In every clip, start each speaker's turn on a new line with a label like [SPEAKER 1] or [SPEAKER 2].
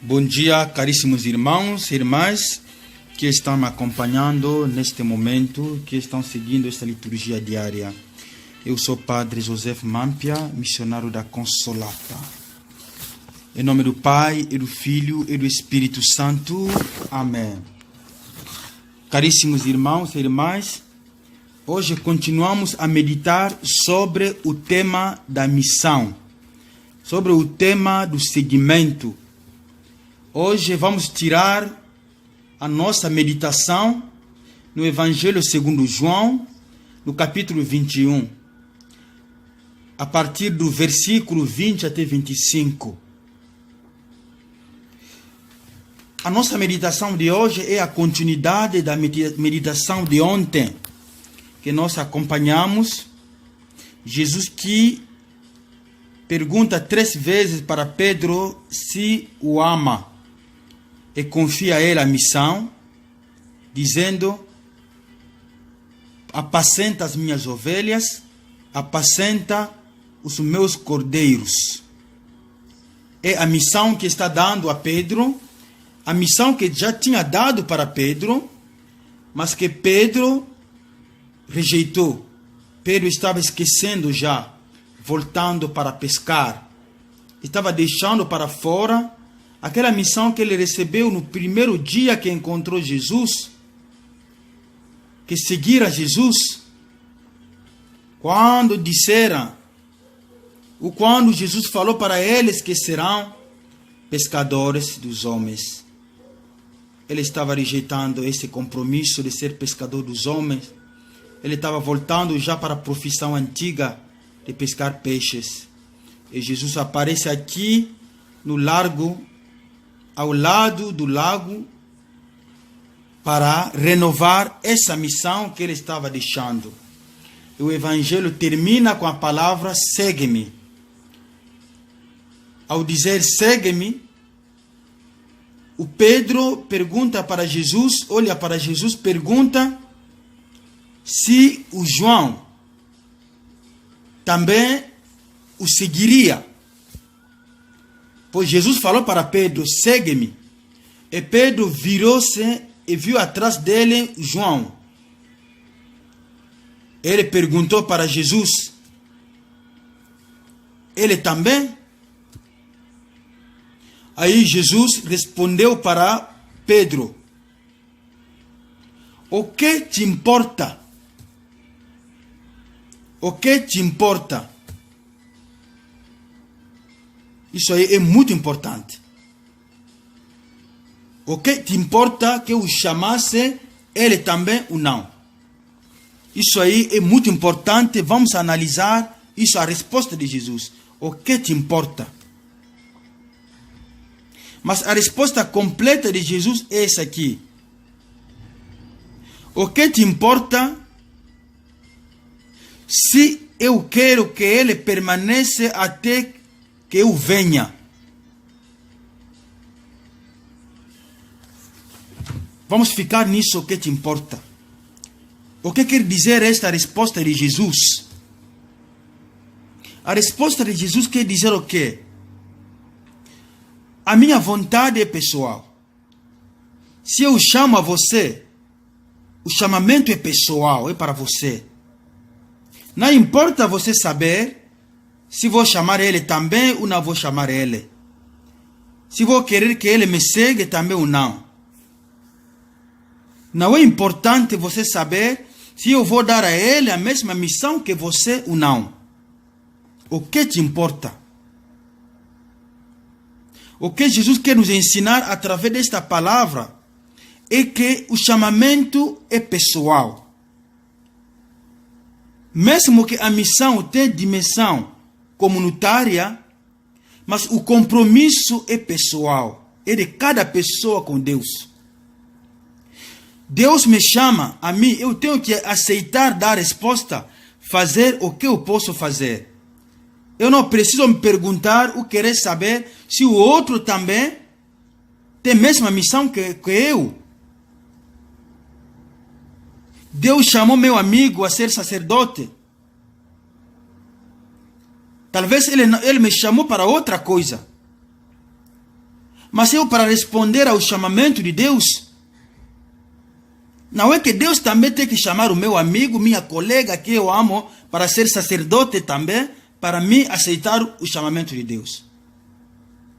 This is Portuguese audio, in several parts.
[SPEAKER 1] Bom dia, caríssimos irmãos e irmãs que estão me acompanhando neste momento, que estão seguindo esta liturgia diária. Eu sou o Padre José Mampia, missionário da Consolata. Em nome do Pai, e do Filho e do Espírito Santo. Amém. Caríssimos irmãos e irmãs, hoje continuamos a meditar sobre o tema da missão, sobre o tema do seguimento. Hoje vamos tirar a nossa meditação no Evangelho segundo João, no capítulo 21, a partir do versículo 20 até 25. A nossa meditação de hoje é a continuidade da meditação de ontem, que nós acompanhamos. Jesus que pergunta 3 vezes para Pedro se o ama e confia a ele a missão, dizendo: apacenta as minhas ovelhas, apacenta os meus cordeiros. É a missão que está dando a Pedro, a missão que já tinha dado para Pedro, mas que Pedro rejeitou. Pedro estava esquecendo já, voltando para pescar. Estava deixando para fora aquela missão que ele recebeu no primeiro dia que encontrou Jesus, que seguir a Jesus. Quando Jesus falou para eles que serão pescadores dos homens. Ele estava rejeitando esse compromisso de ser pescador dos homens. Ele estava voltando já para a profissão antiga de pescar peixes. E Jesus aparece aqui no largo, ao lado do lago, para renovar essa missão que ele estava deixando. E o Evangelho termina com a palavra segue-me. Ao dizer segue-me, o Pedro pergunta para Jesus, olha para Jesus, pergunta se o João também o seguiria. Pois Jesus falou para Pedro, segue-me. E Pedro virou-se e viu atrás dele João. Ele perguntou para Jesus, ele também? Aí Jesus respondeu para Pedro, o que te importa? O que te importa? Isso aí é muito importante. O que te importa que eu chamasse ele também ou não? Isso aí é muito importante. Vamos analisar isso, a resposta de Jesus. O que te importa? Mas a resposta completa de Jesus é essa aqui. O que te importa se eu quero que ele permaneça até que eu venha? Vamos ficar nisso, o que te importa. O que quer dizer esta resposta de Jesus? A resposta de Jesus quer dizer o quê? A minha vontade é pessoal. Se eu chamo a você, o chamamento é pessoal, é para você. Não importa você saber se vou chamar ele também ou não vou chamar ele. Se vou querer que ele me siga também ou não. Não é importante você saber se eu vou dar a ele a mesma missão que você ou não. O que te importa? O que Jesus quer nos ensinar através desta palavra é que o chamamento é pessoal. Mesmo que a missão tenha dimensão comunitária, mas o compromisso é pessoal. É de cada pessoa com Deus. Deus me chama a mim, eu tenho que aceitar dar resposta, fazer o que eu posso fazer. Eu não preciso me perguntar ou querer saber se o outro também tem a mesma missão que eu. Deus chamou meu amigo a ser sacerdote. Talvez ele me chamou para outra coisa. Mas eu, para responder ao chamamento de Deus, não é que Deus também tem que chamar o meu amigo, minha colega que eu amo, para ser sacerdote também, para me aceitar o chamamento de Deus.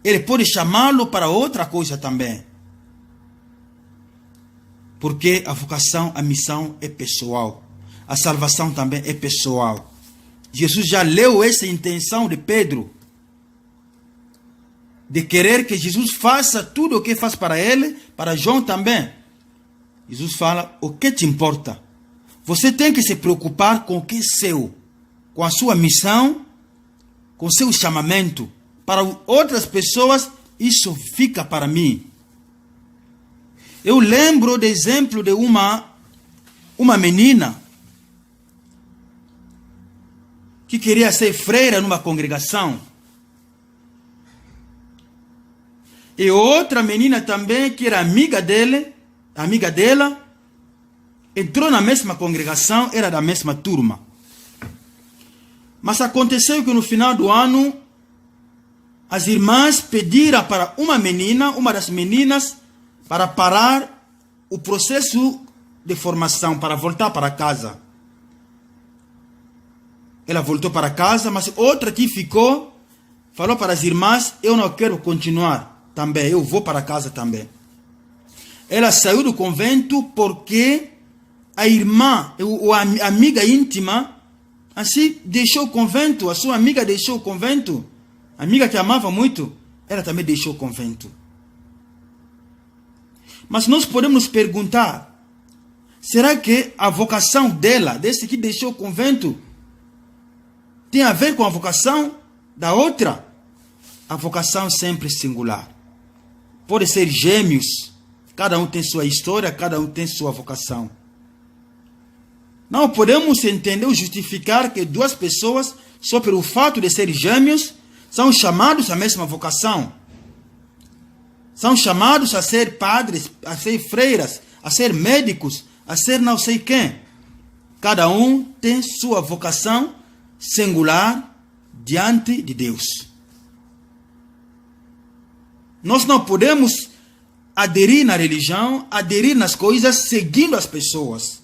[SPEAKER 1] Ele pode chamá-lo para outra coisa também. Porque a vocação, a missão é pessoal. A salvação também é pessoal. Jesus já leu essa intenção de Pedro, de querer que Jesus faça tudo o que faz para ele, para João também. Jesus fala, o que te importa? Você tem que se preocupar com o que é seu, com a sua missão, com o seu chamamento. Para outras pessoas, isso fica para mim. Eu lembro do exemplo de uma menina que queria ser freira numa congregação. E outra menina também, que era amiga dela, entrou na mesma congregação, era da mesma turma. Mas aconteceu que no final do ano, as irmãs pediram para uma das meninas, para parar o processo de formação, para voltar para casa. Ela voltou para casa, mas outra que ficou, falou para as irmãs, eu não quero continuar também, eu vou para casa também. Ela saiu do convento porque a irmã, a amiga íntima, assim deixou o convento, a sua amiga deixou o convento, a amiga que amava muito, ela também deixou o convento. Mas nós podemos nos perguntar, será que a vocação dela, desse que deixou o convento, tem a ver com a vocação da outra? A vocação sempre singular. Pode ser gêmeos, cada um tem sua história, cada um tem sua vocação. Não podemos entender ou justificar que duas pessoas, só pelo fato de serem gêmeos, são chamados à mesma vocação. São chamados a ser padres, a ser freiras, a ser médicos, a ser não sei quem. Cada um tem sua vocação singular diante de Deus. Nós não podemos aderir na religião, aderir nas coisas, seguindo as pessoas.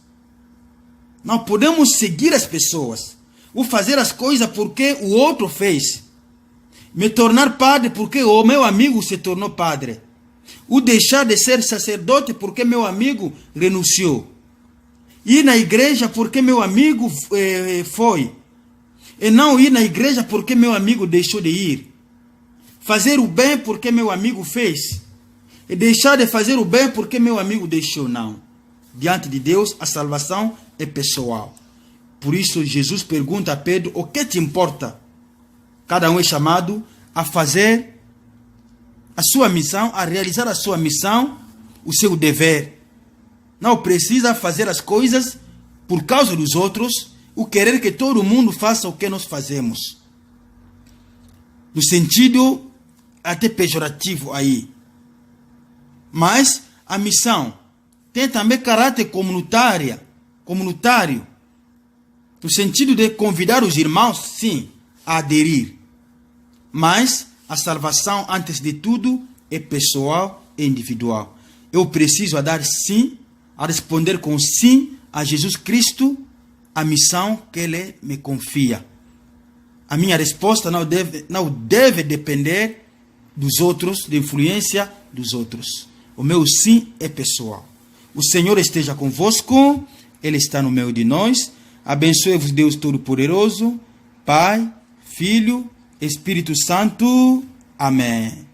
[SPEAKER 1] Não podemos seguir as pessoas. Ou fazer as coisas porque o outro fez. Me tornar padre porque o meu amigo se tornou padre. Ou deixar de ser sacerdote porque meu amigo renunciou. Ir na igreja porque meu amigo foi. E não ir na igreja porque meu amigo deixou de ir. Fazer o bem porque meu amigo fez. E deixar de fazer o bem porque meu amigo deixou. Não. Diante de Deus, a salvação é pessoal. Por isso, Jesus pergunta a Pedro, o que te importa? Cada um é chamado a fazer a sua missão, a realizar a sua missão, o seu dever. Não precisa fazer as coisas por causa dos outros, o querer que todo mundo faça o que nós fazemos. No sentido até pejorativo aí. Mas a missão tem também caráter comunitário. No sentido de convidar os irmãos, sim, a aderir. Mas a salvação, antes de tudo, é pessoal e individual. Eu preciso dar sim, a responder com sim a Jesus Cristo, a missão que Ele me confia. A minha resposta não deve depender dos outros, da influência dos outros. O meu sim é pessoal. O Senhor esteja convosco, Ele está no meio de nós. Abençoe-vos Deus Todo-Poderoso, Pai, Filho, Espírito Santo. Amém.